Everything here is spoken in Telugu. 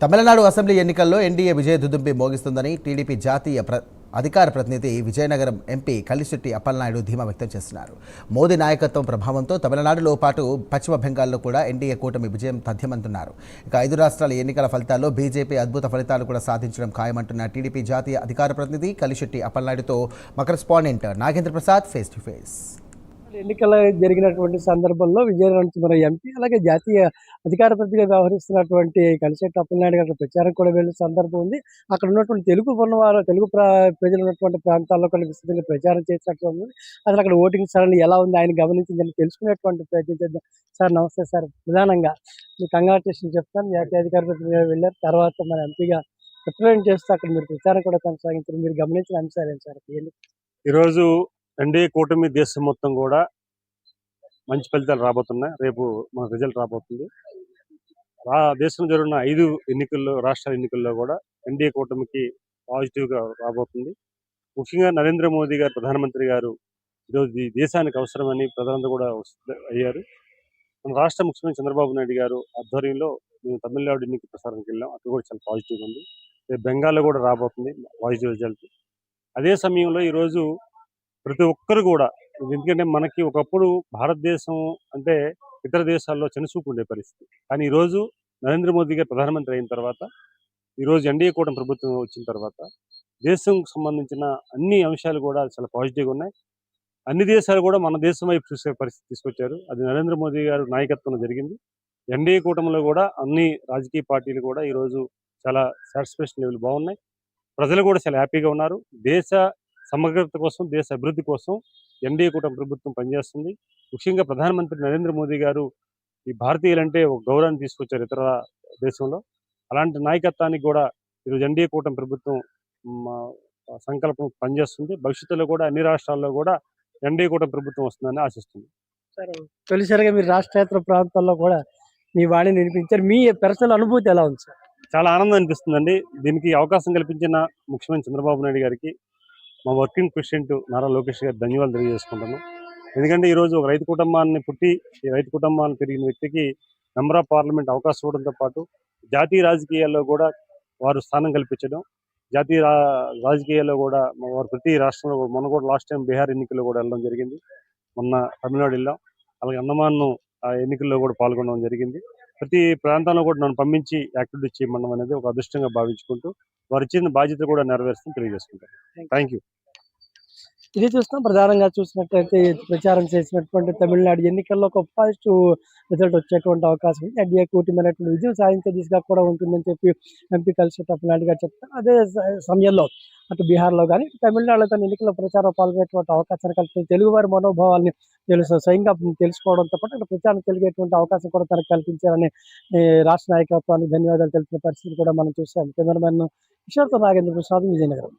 తమిళనాడు అసెంబ్లీ ఎన్నికల్లో ఎన్డీఏ విజయ దుదుంబి మోగిస్తుందని టీడీపీ జాతీయ అధికార ప్రతినిధి విజయనగరం ఎంపీ కలిశెట్టి అప్పలనాయుడు ధీమా వ్యక్తం చేస్తున్నారు. మోదీ నాయకత్వం ప్రభావంతో తమిళనాడులో పాటు పశ్చిమ బెంగాల్లో కూడా ఎన్డీఏ కూటమి విజయం తథ్యమంటున్నారు. ఇక 5 రాష్ట్రాల ఎన్నికల ఫలితాల్లో బీజేపీ అద్భుత ఫలితాలు కూడా సాధించడం ఖాయమంటున్న టీడీపీ జాతీయ అధికార ప్రతినిధి కలిశెట్టి అప్పలనాయుడుతో మా correspondent Nagendra Prasad face to face. ఎన్నికల జరిగినటువంటి సందర్భంలో విజయనగరం ఎంపీ అలాగే జాతీయ అధికార ప్రతినిధిగా వ్యవహరిస్తున్నటువంటి కలిశెట్టి అప్పలనాయుడు గారి ప్రచారం కూడా వెళ్ళిన సందర్భం ఉంది. అక్కడ ఉన్నటువంటి తెలుగు ప్రజలు ఉన్నటువంటి ప్రాంతాల్లో కూడా విస్తృతంగా ప్రచారం చేసినట్టు ఉంది. అసలు అక్కడ ఓటింగ్ సరళి ఎలా ఉంది ఆయన గమనించిందని తెలుసుకునేటువంటి ప్రయత్నం చేద్దాం. సార్ నమస్తే సార్. ప్రధానంగా మీ కంగ్రాచులేషన్ చెప్తాను. జాతీయ అధికార ప్రతినిధిగా వెళ్ళారు, తర్వాత మన ఎంపీగా రిప్రజెంట్ చేస్తూ అక్కడ మీరు ప్రచారం కూడా కొనసాగించారు. మీరు గమనించిన అంశాలు ఏంటి సార్? ఈరోజు ఎన్డీఏ కూటమి దేశం మొత్తం కూడా మంచి ఫలితాలు రాబోతున్నాయి. రేపు మన రిజల్ట్ రాబోతుంది. దేశంలో జరిగిన 5 ఎన్నికల్లో రాష్ట్రాల ఎన్నికల్లో కూడా ఎన్డీఏ కూటమికి పాజిటివ్గా రాబోతుంది. ముఖ్యంగా నరేంద్ర మోదీ గారు ప్రధానమంత్రి గారు ఈరోజు ఈ దేశానికి అవసరమని ప్రజలందరూ కూడా అయ్యారు. మన రాష్ట్ర ముఖ్యమంత్రి చంద్రబాబు నాయుడు గారు ఆధ్వర్యంలో మేము తమిళనాడు ఎన్నిక ప్రసారానికి వెళ్ళాం. అక్కడ కూడా చాలా పాజిటివ్గా ఉంది. రేపు బెంగాల్లో కూడా రాబోతుంది పాజిటివ్ రిజల్ట్. అదే సమయంలో ఈరోజు ప్రతి ఒక్కరు కూడా, ఎందుకంటే మనకి ఒకప్పుడు భారతదేశం అంటే ఇతర దేశాల్లో చిన్నచూపు ఉండే పరిస్థితి. కానీ ఈరోజు నరేంద్ర మోదీ గారు ప్రధానమంత్రి అయిన తర్వాత, ఈరోజు ఎన్డీఏ కూటమి ప్రభుత్వం వచ్చిన తర్వాత దేశంకు సంబంధించిన అన్ని అంశాలు కూడా చాలా పాజిటివ్గా ఉన్నాయి. అన్ని దేశాలు కూడా మన దేశం వైపు చూసే పరిస్థితి తీసుకొచ్చారు. అది నరేంద్ర మోదీ గారు నాయకత్వంలో జరిగింది. ఎన్డీఏ కూటమిలో కూడా అన్ని రాజకీయ పార్టీలు కూడా ఈరోజు చాలా సాటిస్ఫాక్షన్ లెవెల్ బాగున్నాయి. ప్రజలు కూడా చాలా హ్యాపీగా ఉన్నారు. దేశ సమగ్రత కోసం, దేశ అభివృద్ధి కోసం ఎన్డీఏ కూటమి ప్రభుత్వం పనిచేస్తుంది. ముఖ్యంగా ప్రధానమంత్రి నరేంద్ర మోదీ గారు ఈ భారతీయులంటే ఒక గౌరవాన్ని తీసుకొచ్చారు ఇతర దేశంలో. అలాంటి నాయకత్వానికి కూడా ఈరోజు ఎన్డీఏ కూటమి ప్రభుత్వం సంకల్పం పనిచేస్తుంది. భవిష్యత్తులో కూడా అన్ని రాష్ట్రాల్లో కూడా ఎన్డీఏ కూటమి ప్రభుత్వం వస్తుందని ఆశిస్తుంది. సార్, తొలిసారిగా మీరు రాష్ట్రేతర ప్రాంతాల్లో కూడా మీ వాణిని వినిపించారు. మీ పర్సనల్ అనుభూతి ఎలా ఉంది సార్? చాలా ఆనందం అనిపిస్తుందండి. దీనికి అవకాశం కల్పించిన ముఖ్యమంత్రి చంద్రబాబు నాయుడు గారికి, మా వర్కింగ్ ప్రెసిడెంట్ నారా లోకేష్ గారికి ధన్యవాదాలు తెలియజేసుకుంటాను. ఎందుకంటే ఈరోజు ఒక రైతు కుటుంబాన్ని పుట్టి ఈ రైతు కుటుంబాన్ని పెరిగిన వ్యక్తికి మెంబర్ ఆఫ్ పార్లమెంట్ అవకాశం ఇవ్వడంతో పాటు జాతీయ రాజకీయాల్లో కూడా వారు స్థానం కల్పించడం, జాతీయ రాజకీయాల్లో కూడా వారు ప్రతి రాష్ట్రంలో, మొన్న కూడా లాస్ట్ టైం బీహార్ ఎన్నికల్లో కూడా వెళ్ళడం జరిగింది. మొన్న తమిళనాడు వెళ్ళాం. అలాగే అండమాన్ ఎన్నికల్లో కూడా పాల్గొనడం జరిగింది. ప్రతి ప్రాంతంలో కూడా నన్ను పంపించి యాక్టివిటీ చేయమడం అనేది ఒక అదృష్టంగా భావించుకుంటూ వారు ఇచ్చిన బాధ్యత కూడా నెరవేరుస్తూ తెలియజేసుకుంటాను. Thank you. ఇది చూస్తాం. ప్రధానంగా చూసినట్లయితే ప్రచారం చేసినటువంటి తమిళనాడు ఎన్నికల్లో ఒక పాజిటివ్ రిజల్ట్ వచ్చేటువంటి అవకాశం ఉంది. ఎన్డీఏ కూటమైనటువంటి విజయం సాధించే దిశగా కూడా ఉంటుందని చెప్పి ఎంపీ కలిశెట్టి అప్పలనాయుడు గారు చెప్తారు. అదే సమయంలో అటు బీహార్లో కానీ తమిళనాడులో కానీ ఎన్నికల్లో ప్రచారం పాల్గొనేటువంటి అవకాశాన్ని కల్పించి తెలుగువారి మనోభావాల్ని స్వయంగా తెలుసుకోవడంతో పాటు అక్కడ ప్రచారం కలిగేటువంటి అవకాశం కూడా తనకు కల్పించారని రాష్ట్ర నాయకత్వానికి ధన్యవాదాలు తెలిపిన పరిస్థితి కూడా మనం చూసాం. కెమెరామెన్ కిషోర్తో నాగేంద్ర ప్రసాద్, విజయనగరం.